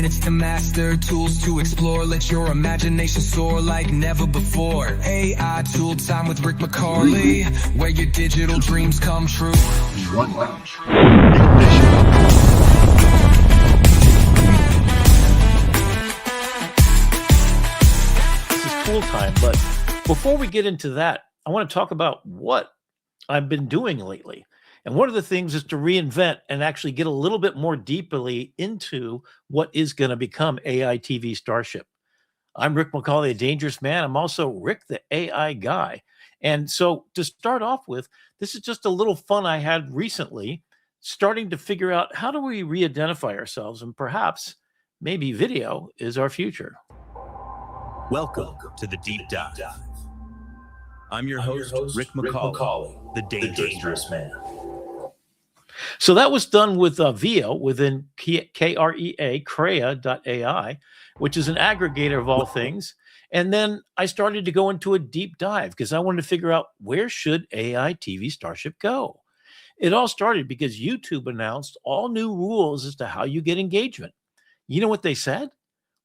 minutes to master, tools to explore. Let your imagination soar like never before. AI Tool Time with Rick McCauley, where your digital dreams come true. One lounge. Ignition. This is Tool Time, but before we get into that, I want to talk about what I've been doing lately. And one of the things is to reinvent and actually get a little bit more deeply into what is going to become AI TV Starship. I'm Rick McCauley, a dangerous man. I'm also Rick, the AI guy. And so to start off with, this is just a little fun I had recently, starting to figure out how do we re-identify ourselves, and perhaps maybe video is our future. Welcome to the Deep Dive. I'm your host, Rick McCauley, the dangerous man. So that was done with VIO within Krea.ai, which is an aggregator of all things. And then I started to go into a deep dive because I wanted to figure out, where should AI TV Starship go? It all started because YouTube announced all new rules as to how you get engagement. You know what they said?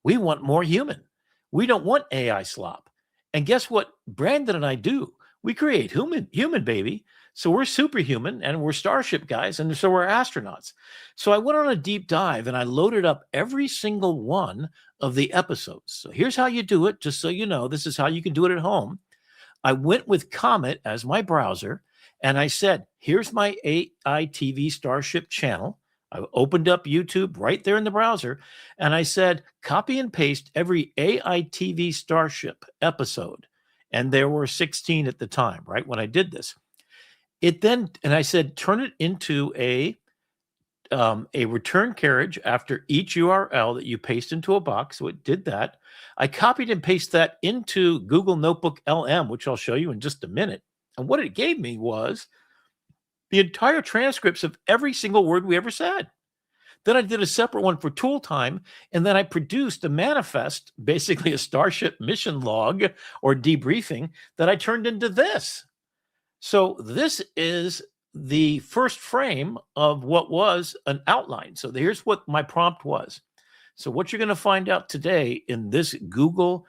We want more human. We don't want AI slop. And guess what Brandon and I do? We create human baby. So we're superhuman and we're Starship guys, and so we're astronauts. So I went on a deep dive and I loaded up every single one of the episodes. So here's how you do it, just so you know. This is how you can do it at home. I went with Comet as my browser, and I said, here's my AI TV Starship channel. I opened up YouTube right there in the browser, and I said, copy and paste every AI TV Starship episode. And there were 16 at the time, right, when I did this. And I said, turn it into a return carriage after each URL that you paste into a box. So it did that. I copied and pasted that into Google NotebookLM, which I'll show you in just a minute. And what it gave me was the entire transcripts of every single word we ever said. Then I did a separate one for Tool Time, and then I produced a manifest, basically a Starship mission log or debriefing, that I turned into this. So this is the first frame of what was an outline. So here's what my prompt was. So what you're going to find out today in this Google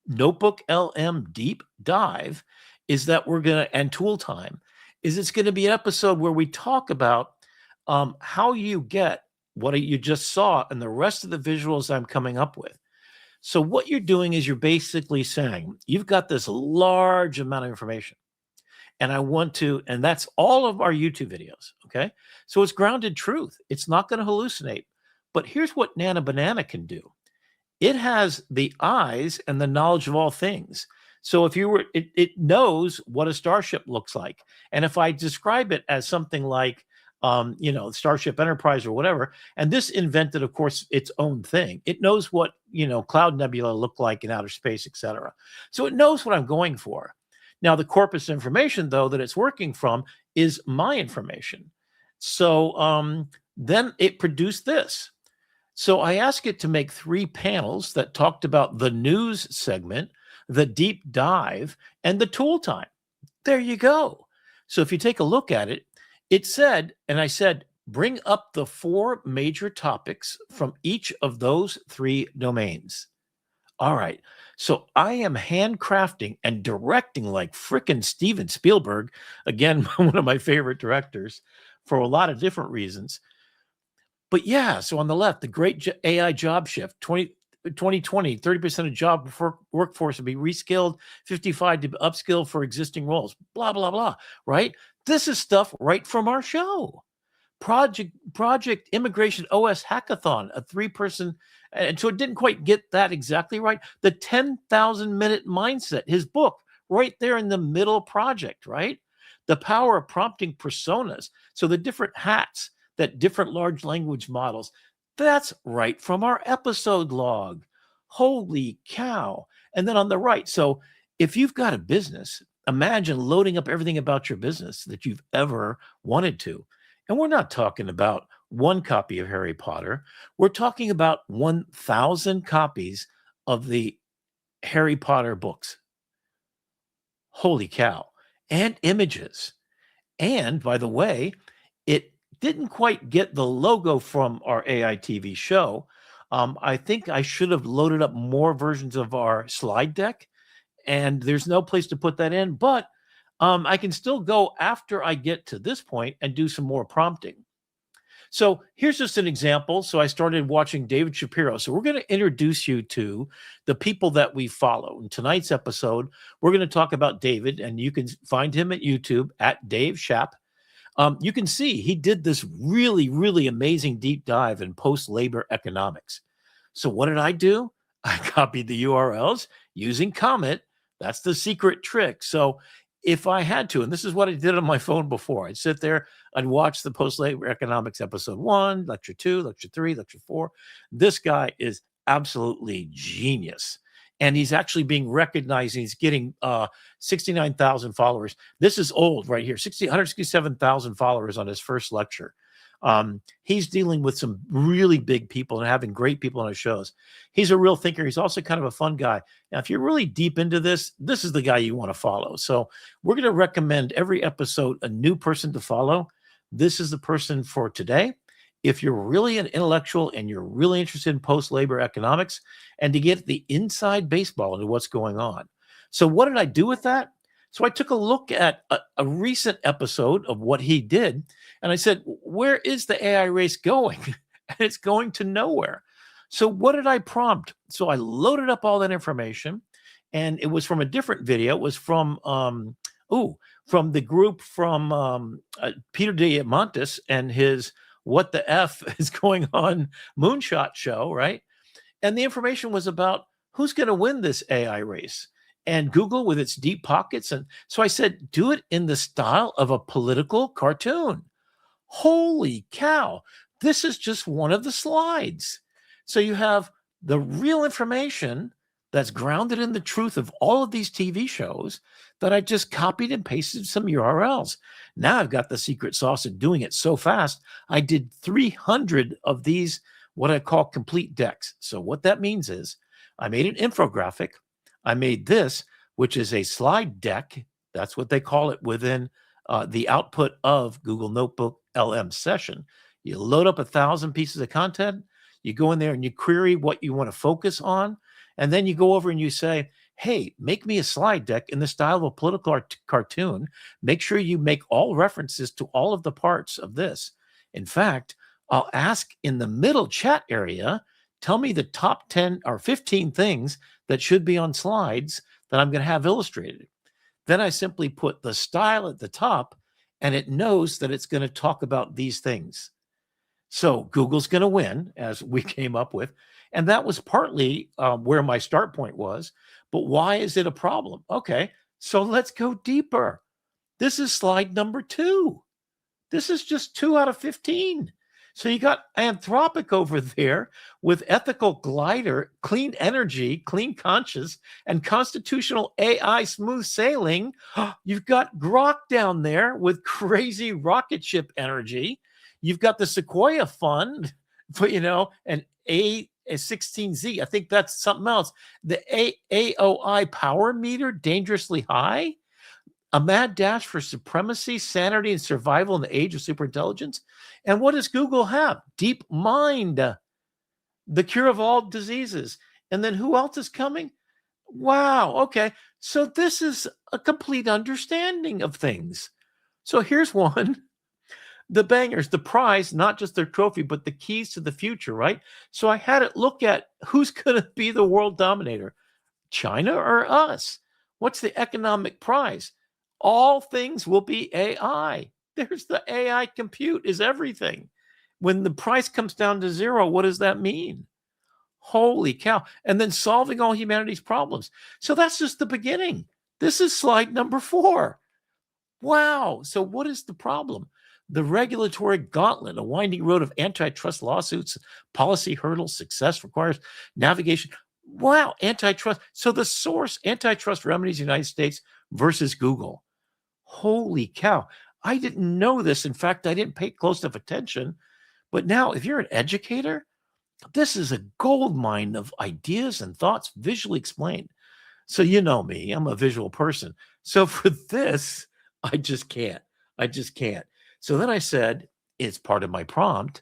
NotebookLM deep dive is that and Tool Time, is it's going to be an episode where we talk about how you get what you just saw and the rest of the visuals I'm coming up with. So what you're doing is you're basically saying, you've got this large amount of information. And and that's all of our YouTube videos, okay? So it's grounded truth. It's not going to hallucinate. But here's what Nana Banana can do. It has the eyes and the knowledge of all things. So if it knows what a starship looks like. And if I describe it as something like, Starship Enterprise or whatever, and this invented, of course, its own thing. It knows what, Cloud Nebula looked like in outer space, etc. So it knows what I'm going for. Now, the corpus information, though, that it's working from is my information. So then it produced this. So I asked it to make 3 panels that talked about the news segment, the deep dive, and the Tool Time. There you go. So if you take a look at it, it said, and I said, bring up the 4 major topics from each of those 3 domains. All right. So I am handcrafting and directing like frickin' Steven Spielberg, again, one of my favorite directors, for a lot of different reasons. But yeah, so on the left, the great AI job shift, 2020, 30% of job workforce will be reskilled, 55 to upskill for existing roles, blah, blah, blah, right? This is stuff right from our show. Project Immigration OS Hackathon, a 3-person, and so it didn't quite get that exactly right. The 10,000 Minute Mindset, his book, right there in the middle project, right? The power of prompting personas. So the different hats that different large language models, that's right from our episode log. Holy cow. And then on the right, so if you've got a business, imagine loading up everything about your business that you've ever wanted to. And we're not talking about 1 copy of Harry Potter. We're talking about 1,000 copies of the Harry Potter books. Holy cow. And images. And by the way, it didn't quite get the logo from our AI TV show. I think I should have loaded up more versions of our slide deck, and there's no place to put that in, but I can still go after I get to this point and do some more prompting. So here's just an example. So I started watching David Shapiro. So we're going to introduce you to the people that we follow. In tonight's episode, we're going to talk about David, and you can find him at YouTube at Dave Shap. You can see he did this really, really amazing deep dive in post-labor economics. So what did I do? I copied the URLs using Comet. That's the secret trick. So if I had to, and this is what I did on my phone before, I'd sit there and watch the post-labor economics episode 1, lecture 2, lecture 3, lecture 4. This guy is absolutely genius. And he's actually being recognized. He's getting 69,000 followers. This is old right here, 167,000 followers on his first lecture. He's dealing with some really big people and having great people on his shows. He's a real thinker. He's also kind of a fun guy. Now, if you're really deep into this, this is the guy you want to follow. So we're going to recommend every episode a new person to follow. This is the person for today. If you're really an intellectual and you're really interested in post-labor economics and to get the inside baseball into what's going on. So what did I do with that? So I took a look at a recent episode of what he did, and I said, where is the AI race going? And it's going to nowhere. So what did I prompt? So I loaded up all that information, and it was from a different video. It was from the group from Peter Diamandis and his What the F is Going On Moonshot show, right? And the information was about who's going to win this AI race. And Google with its deep pockets. And so I said, do it in the style of a political cartoon. Holy cow. This is just one of the slides. So you have the real information that's grounded in the truth of all of these TV shows that I just copied and pasted some URLs. Now I've got the secret sauce of doing it so fast. I did 300 of these, what I call complete decks. So what that means is I made an infographic. I made this, which is a slide deck. That's what they call it within the output of Google NotebookLM session. You load up 1,000 pieces of content. You go in there and you query what you want to focus on. And then you go over and you say, hey, make me a slide deck in the style of a political cartoon. Make sure you make all references to all of the parts of this. In fact, I'll ask in the middle chat area, tell me the top 10 or 15 things that should be on slides that I'm going to have illustrated. Then I simply put the style at the top, and it knows that it's going to talk about these things. So Google's going to win, as we came up with. And that was partly where my start point was. But why is it a problem? Okay, so let's go deeper. This is slide number 2. This is just 2 out of 15. So you got Anthropic over there with ethical glider, clean energy, clean conscious, and constitutional AI smooth sailing. You've got Grok down there with crazy rocket ship energy. You've got the Sequoia Fund, but an A16Z. I think that's something else. The AOI power meter, dangerously high. A mad dash for supremacy, sanity, and survival in the age of superintelligence. And what does Google have? Deep mind, the cure of all diseases. And then who else is coming? Wow. Okay. So this is a complete understanding of things. So here's one. The bangers, the prize, not just their trophy, but the keys to the future, right? So I had it look at who's going to be the world dominator, China or us? What's the economic prize? All things will be AI. There's the AI compute is everything. When the price comes down to zero, what does that mean? Holy cow. And then solving all humanity's problems. So that's just the beginning. This is slide number 4. Wow. So what is the problem? The regulatory gauntlet, a winding road of antitrust lawsuits, policy hurdles, success requires navigation. Wow, antitrust. So the source, antitrust remedies, United States versus Google. Holy cow. I didn't know this. In fact, I didn't pay close enough attention. But now, if you're an educator, this is a gold mine of ideas and thoughts visually explained. So you know me, I'm a visual person. So for this, I just can't. So then I said, it's part of my prompt.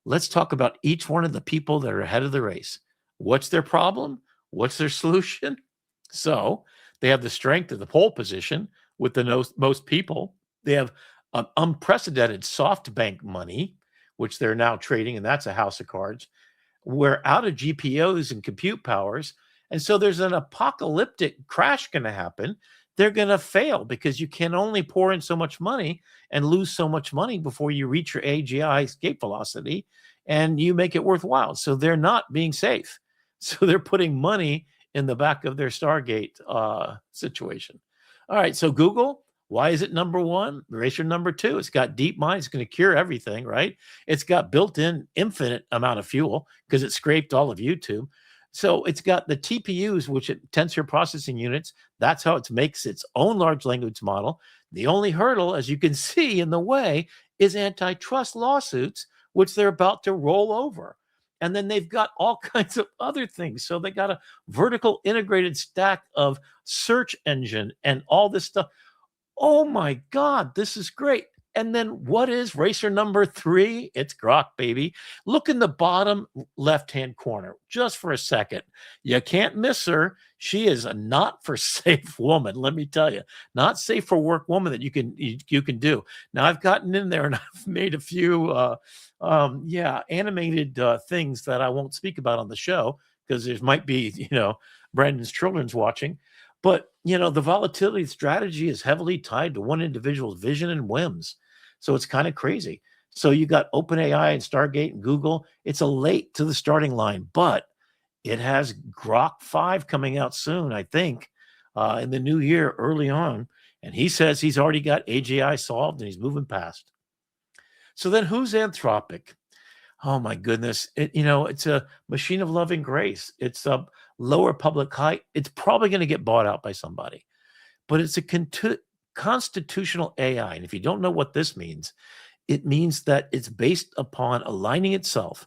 Let's talk about each one of the people that are ahead of the race. What's their problem? What's their solution? So they have the strength of the pole position with the most people. They have unprecedented SoftBank money, which they're now trading, and that's a house of cards. We're out of GPUs and compute powers. And so there's an apocalyptic crash going to happen. They're going to fail because you can only pour in so much money and lose so much money before you reach your AGI escape velocity and you make it worthwhile. So they're not being safe. So they're putting money in the back of their Stargate situation. All right, so Google, why is it number one? Eraser number two, it's got DeepMind. It's going to cure everything, right? It's got built-in infinite amount of fuel because it scraped all of YouTube. So it's got the TPUs, which it tensor processing units. That's how it makes its own large language model. The only hurdle, as you can see in the way, is antitrust lawsuits, which they're about to roll over. And then they've got all kinds of other things. So they got a vertical integrated stack of search engine and all this stuff. Oh my God, this is great. And then what is racer number three? It's Grok, baby. Look in the bottom left-hand corner just for a second. You can't miss her. She is a not for safe woman, let me tell you. Not safe for work woman that you can do. Now, I've gotten in there and I've made a few animated things that I won't speak about on the show because there might be, Brandon's children's watching. But, the volatility strategy is heavily tied to one individual's vision and whims. So it's kind of crazy. So you got OpenAI and Stargate and Google. It's a late to the starting line, but it has Grok 5 coming out soon, I think, in the new year, early on. And he says he's already got AGI solved and he's moving past. So then who's Anthropic? Oh, my goodness. It's a machine of loving grace. It's a lower public height. It's probably going to get bought out by somebody. But it's a constitutional AI. And if you don't know what this means, it means that it's based upon aligning itself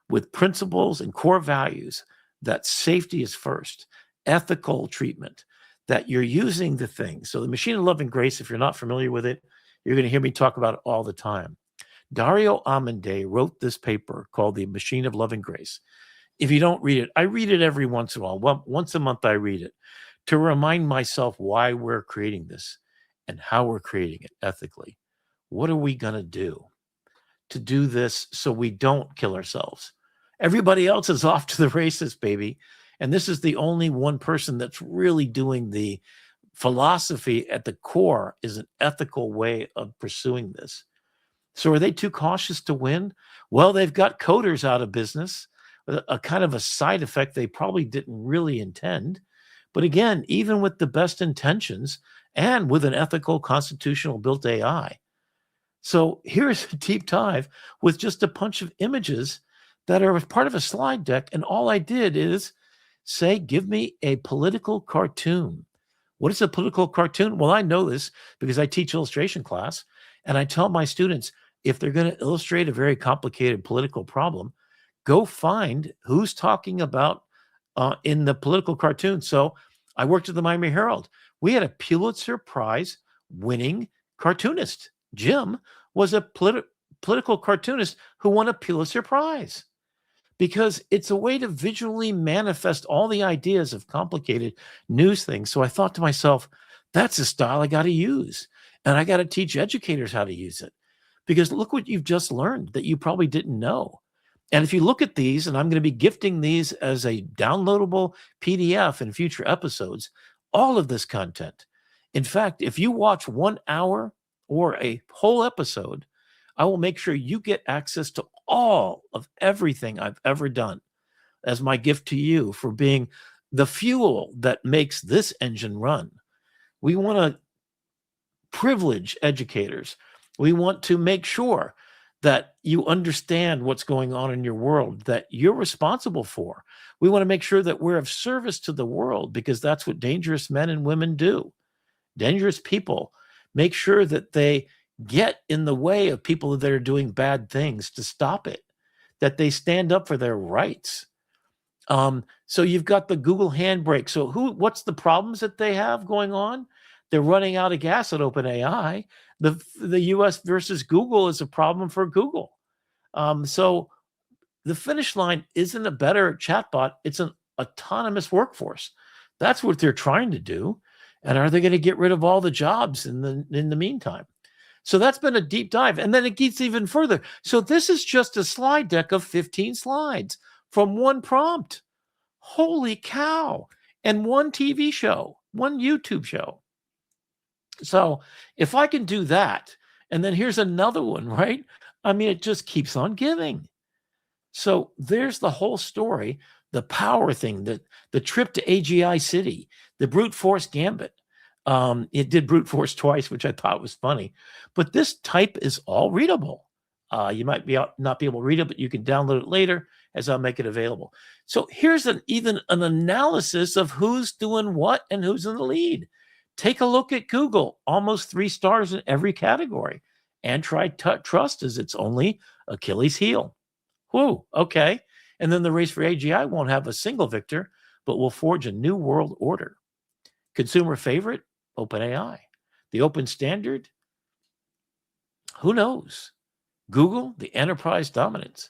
with principles and core values that safety is first, ethical treatment, that you're using the thing. So the machine of loving grace, if you're not familiar with it, you're going to hear me talk about it all the time. Dario Amodei wrote this paper called The Machine of Loving Grace. If you don't read it, I read it every once in a while. Once a month, I read it to remind myself why we're creating this and how we're creating it ethically. What are we going to do this so we don't kill ourselves? Everybody else is off to the races, baby. And this is the only one person that's really doing the philosophy at the core is an ethical way of pursuing this. So are they too cautious to win? Well, they've got coders out of business, a kind of a side effect they probably didn't really intend. But again, even with the best intentions and with an ethical constitutional built AI. So here's a deep dive with just a bunch of images that are part of a slide deck. And all I did is say, give me a political cartoon. What is a political cartoon? Well, I know this because I teach illustration class. And I tell my students, if they're going to illustrate a very complicated political problem, go find who's talking about in the political cartoon. So I worked at the Miami Herald. We had a Pulitzer Prize winning cartoonist. Jim was a political cartoonist who won a Pulitzer Prize because it's a way to visually manifest all the ideas of complicated news things. So I thought to myself, that's a style I got to use. And I got to teach educators how to use it because look what you've just learned that you probably didn't know. And if you look at these, and I'm going to be gifting these as a downloadable PDF in future episodes, all of this content. In fact, if you watch 1 hour or a whole episode, I will make sure you get access to all of everything I've ever done as my gift to you for being the fuel that makes this engine run. We want to privilege educators. We want to make sure that you understand what's going on in your world that you're responsible for. We want to make sure that we're of service to the world because that's what dangerous men and women do. Dangerous people make sure that they get in the way of people that are doing bad things to stop it, that they stand up for their rights. So you've got the Google Handbrake. So what's the problems that they have going on? They're running out of gas at OpenAI. The US versus Google is a problem for Google. So the finish line isn't a better chatbot. It's an autonomous workforce. That's what they're trying to do. And are they going to get rid of all the jobs in the meantime? So that's been a deep dive. And then it gets even further. So this is just a slide deck of 15 slides from one prompt. Holy cow. And one TV show, one YouTube show. So if I can do that, and then here's another one, right? I mean, it just keeps on giving. So there's the whole story, the power thing, the trip to AGI City, the brute force gambit. It did brute force twice, which I thought was funny. But this type is all readable. You might not be able to read it, but you can download it later as I'll make it available. So here's even an analysis of who's doing what and who's in the lead. Take a look at Google, almost 3 stars in every category. Antitrust is its only Achilles heel. Whew, okay. And then the race for AGI won't have a single victor, but will forge a new world order. Consumer favorite, OpenAI. The open standard, who knows? Google, the enterprise dominance.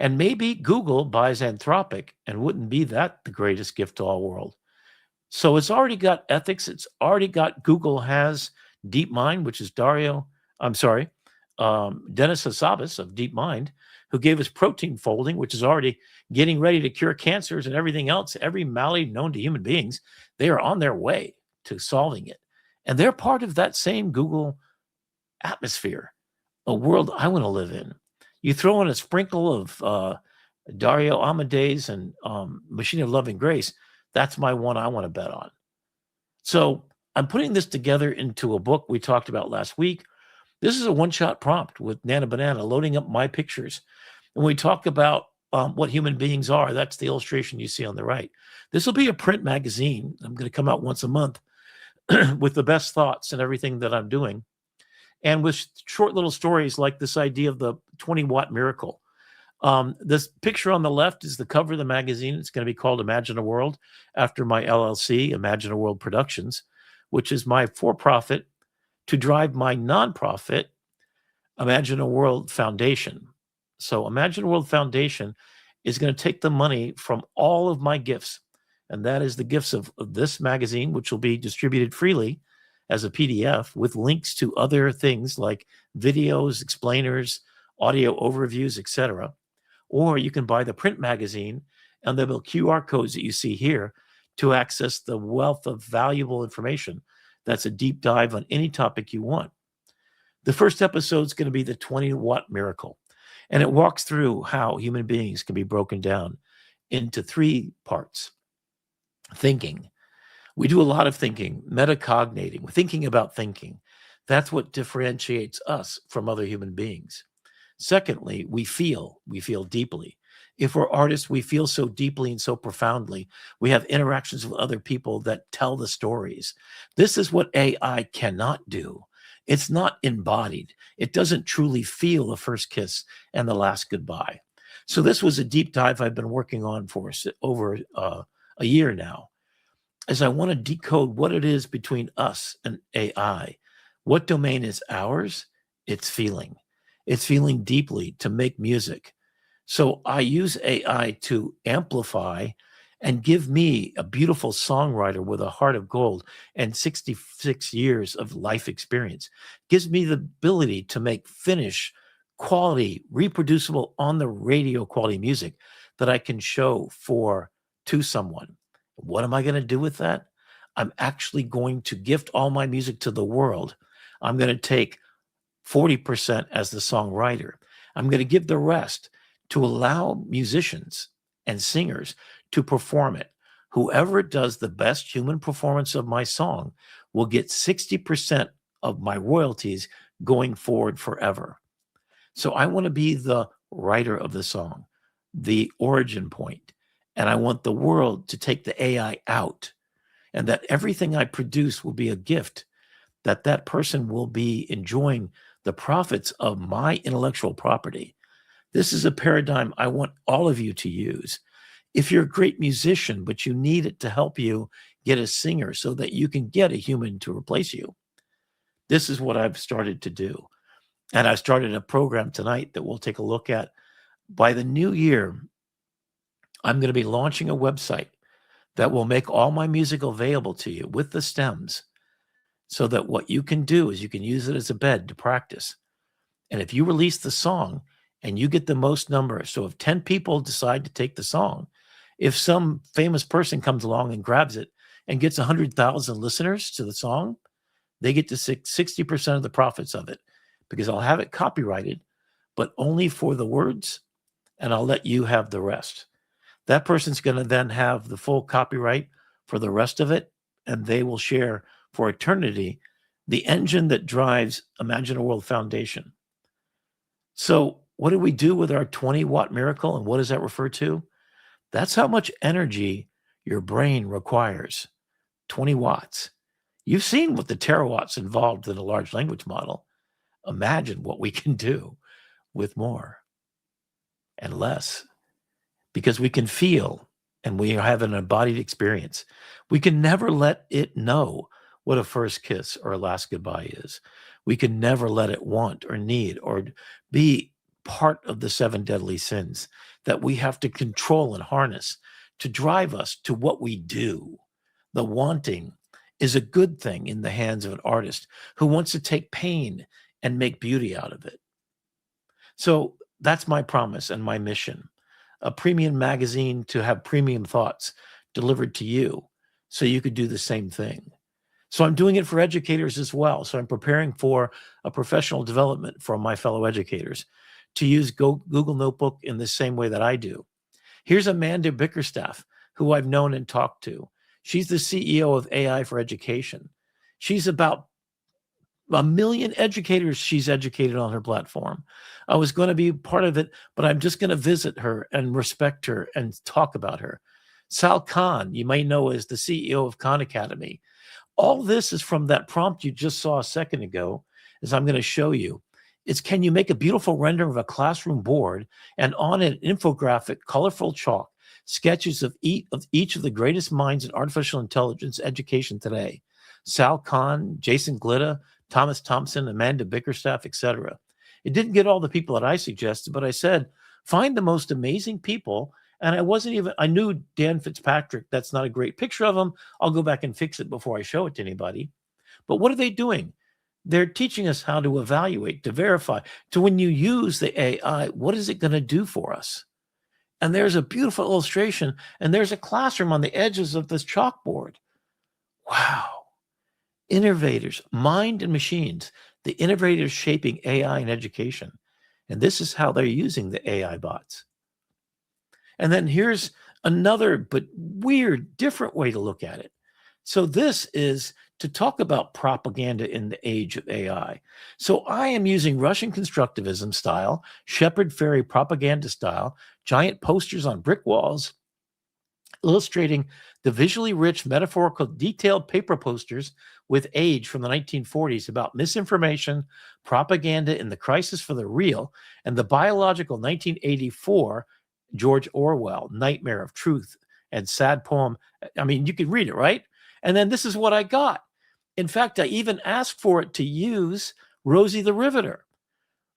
And maybe Google buys Anthropic, and wouldn't be that the greatest gift to all world? So it's already got ethics. It's already got, Google has DeepMind, which is Dennis Hassabis of DeepMind, who gave us protein folding, which is already getting ready to cure cancers and everything else, every malady known to human beings. They are on their way to solving it. And they're part of that same Google atmosphere, a world I want to live in. You throw in a sprinkle of Dario Amadeus and Machine of Love and Grace, that's my one I want to bet on. So I'm putting this together into a book we talked about last week. This is a one-shot prompt with Nana Banana loading up my pictures. And we talk about what human beings are. That's the illustration you see on the right. This will be a print magazine. I'm going to come out once a month with the best thoughts and everything that I'm doing. And with short little stories like this idea of the 20-watt miracle. This picture on the left is the cover of the magazine. It's going to be called Imagine a World, after my LLC, Imagine a World Productions, which is my for-profit to drive my nonprofit, Imagine a World Foundation. So Imagine a World Foundation is going to take the money from all of my gifts, and that is the gifts of this magazine, which will be distributed freely as a PDF with links to other things like videos, explainers, audio overviews, etc. Or you can buy the print magazine, and there'll be QR codes that you see here to access the wealth of valuable information. That's a deep dive on any topic you want. The first episode is going to be the 20-watt miracle, and it walks through how human beings can be broken down into 3 parts. Thinking. We do a lot of thinking, metacognating. We're thinking about thinking. That's what differentiates us from other human beings. Secondly, we feel deeply. If we're artists, we feel so deeply and so profoundly. We have interactions with other people that tell the stories. This is what AI cannot do. It's not embodied. It doesn't truly feel the first kiss and the last goodbye. So this was a deep dive I've been working on for over a year now, as I want to decode what it is between us and AI. What domain is ours? It's feeling. It's feeling deeply to make music. So I use AI to amplify and give me, a beautiful songwriter with a heart of gold and 66 years of life experience, gives me the ability to make finished, quality, reproducible, on the radio quality music that I can show to someone. What am I going to do with that? I'm actually going to gift all my music to the world. I'm going to take 40% as the songwriter. I'm going to give the rest to allow musicians and singers to perform it. Whoever does the best human performance of my song will get 60% of my royalties going forward forever. So I want to be the writer of the song, the origin point. And I want the world to take the AI out, and that everything I produce will be a gift, that person will be enjoying the profits of my intellectual property. This is a paradigm I want all of you to use. If you're a great musician, but you need it to help you get a singer so that you can get a human to replace you, this is what I've started to do. And I've started a program tonight that we'll take a look at by the new year, I'm going to be launching a website that will make all my music available to you with the stems, so that what you can do is you can use it as a bed to practice. And if you release the song and you get the most number, so if 10 people decide to take the song, if some famous person comes along and grabs it and gets 100,000 listeners to the song, they get to 60% of the profits of it, because I'll have it copyrighted, but only for the words, and I'll let you have the rest. That person's going to then have the full copyright for the rest of it, and they will share for eternity the engine that drives Imagine a World Foundation. So what do we do with our 20-watt miracle, and what does that refer to? That's how much energy your brain requires, 20 watts. You've seen what the terawatts involved in a large language model. Imagine what we can do with more and less, because we can feel and we have an embodied experience. We can never let it know what a first kiss or a last goodbye is. We can never let it want or need or be part of the 7 deadly sins that we have to control and harness to drive us to what we do. The wanting is a good thing in the hands of an artist who wants to take pain and make beauty out of it. So that's my promise and my mission. A premium magazine to have premium thoughts delivered to you so you could do the same thing. So I'm doing it for educators as well. So I'm preparing for a professional development for my fellow educators to use Google Notebook in the same way that I do. Here's Amanda Bickerstaff, who I've known and talked to. She's the CEO of AI for Education. She's about 1 million educators she's educated on her platform. I was going to be part of it, but I'm just going to visit her and respect her and talk about her. Sal Khan, you might know as the CEO of Khan Academy. All this is from that prompt you just saw a second ago, as I'm going to show you. It's, can you make a beautiful render of a classroom board and on an infographic, colorful chalk, sketches of each of the greatest minds in artificial intelligence education today? Sal Khan, Jason Glitta, Thomas Thompson, Amanda Bickerstaff, etc. It didn't get all the people that I suggested, but I said, find the most amazing people. And I knew Dan Fitzpatrick. That's not a great picture of him. I'll go back and fix it before I show it to anybody. But what are they doing? They're teaching us how to evaluate, to verify, to when you use the AI, what is it going to do for us? And there's a beautiful illustration, and there's a classroom on the edges of this chalkboard. Wow. Innovators, mind and machines, the innovators shaping AI in education. And this is how they're using the AI bots. And then here's another but weird, different way to look at it. So this is to talk about propaganda in the age of AI. So I am using Russian constructivism style, shepherd fairy propaganda style, giant posters on brick walls, illustrating the visually rich, metaphorical, detailed paper posters with age from the 1940s about misinformation, propaganda in the crisis for the real, and the biological 1984 George Orwell, Nightmare of Truth and Sad Poem. I mean, you could read it, right? And then this is what I got. In fact, I even asked for it to use Rosie the Riveter.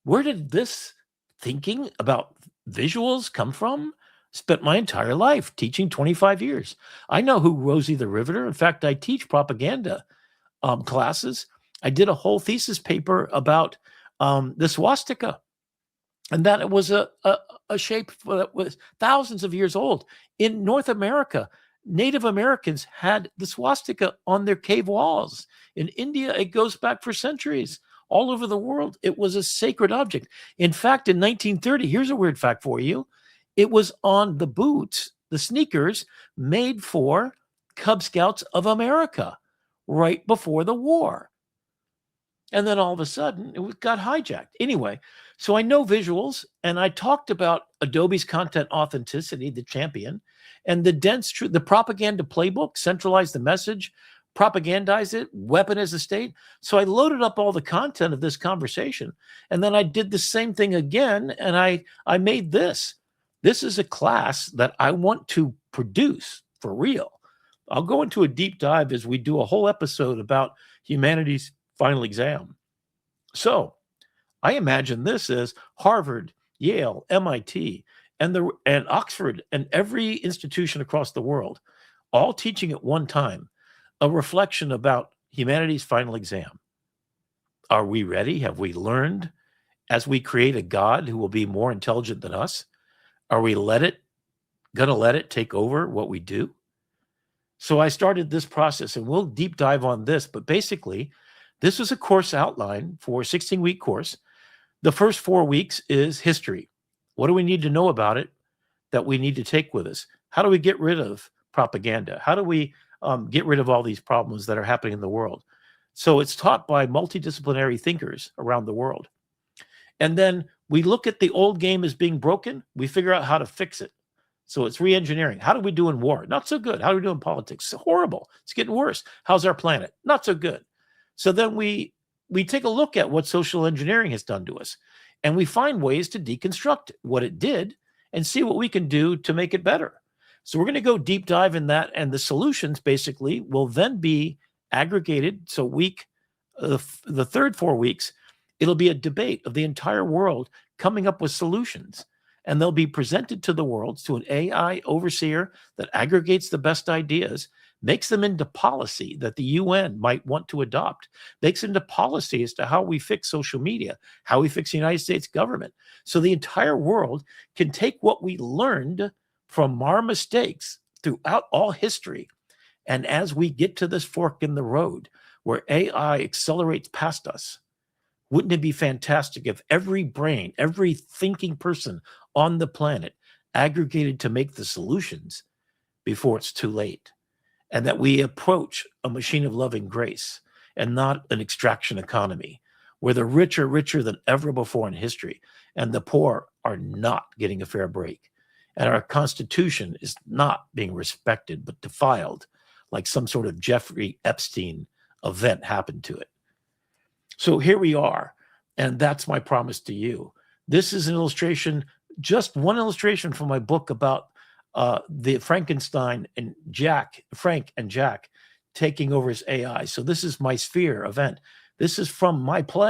Where did this thinking about visuals come from? Spent my entire life teaching, 25 years. I know who Rosie the Riveter. In fact, I teach propaganda classes. I did a whole thesis paper about the swastika, and that it was a shape that was thousands of years old. In North America, Native Americans had the swastika on their cave walls. In India, it goes back for centuries. All over the world, it was a sacred object. In fact, in 1930, here's a weird fact for you. It was on the boots, the sneakers made for Cub Scouts of America right before the war. And then all of a sudden, it got hijacked. Anyway, so I know visuals, and I talked about Adobe's content authenticity, the champion, and the dense truth, the propaganda playbook, centralize the message, propagandize it, weaponize the state. So I loaded up all the content of this conversation, and then I did the same thing again, and I made this. This is a class that I want to produce for real. I'll go into a deep dive as we do a whole episode about humanity's final exam. So I imagine this as Harvard, Yale, MIT, and Oxford, and every institution across the world, all teaching at one time a reflection about humanity's final exam. Are we ready? Have we learned as we create a God who will be more intelligent than us? Are we gonna let it take over what we do? So I started this process, and we'll deep dive on this, but basically, this is a course outline for a 16-week course. The first 4 weeks is history. What do we need to know about it that we need to take with us? How do we get rid of propaganda? How do we get rid of all these problems that are happening in the world? So it's taught by multidisciplinary thinkers around the world. And then we look at the old game as being broken. We figure out how to fix it. So it's re-engineering. How do we do in war? Not so good. How do we do in politics? Horrible. It's getting worse. How's our planet? Not so good. So then we take a look at what social engineering has done to us, and we find ways to deconstruct what it did and see what we can do to make it better. So we're going to go deep dive in that, and the solutions basically will then be aggregated. So the third 4 weeks, it'll be a debate of the entire world coming up with solutions, and they'll be presented to the world to an AI overseer that aggregates the best ideas, makes them into policy that the UN might want to adopt, makes into policy as to how we fix social media, how we fix the United States government. So the entire world can take what we learned from our mistakes throughout all history. And as we get to this fork in the road where AI accelerates past us, wouldn't it be fantastic if every brain, every thinking person on the planet aggregated to make the solutions before it's too late? And that we approach a machine of loving grace and not an extraction economy where the rich are richer than ever before in history and the poor are not getting a fair break. And our Constitution is not being respected but defiled like some sort of Jeffrey Epstein event happened to it. So here we are, and that's my promise to you. This is an illustration, just one illustration from my book about the Frankenstein and Frank and Jack taking over his AI. So this is my Sphere event. This is from my play.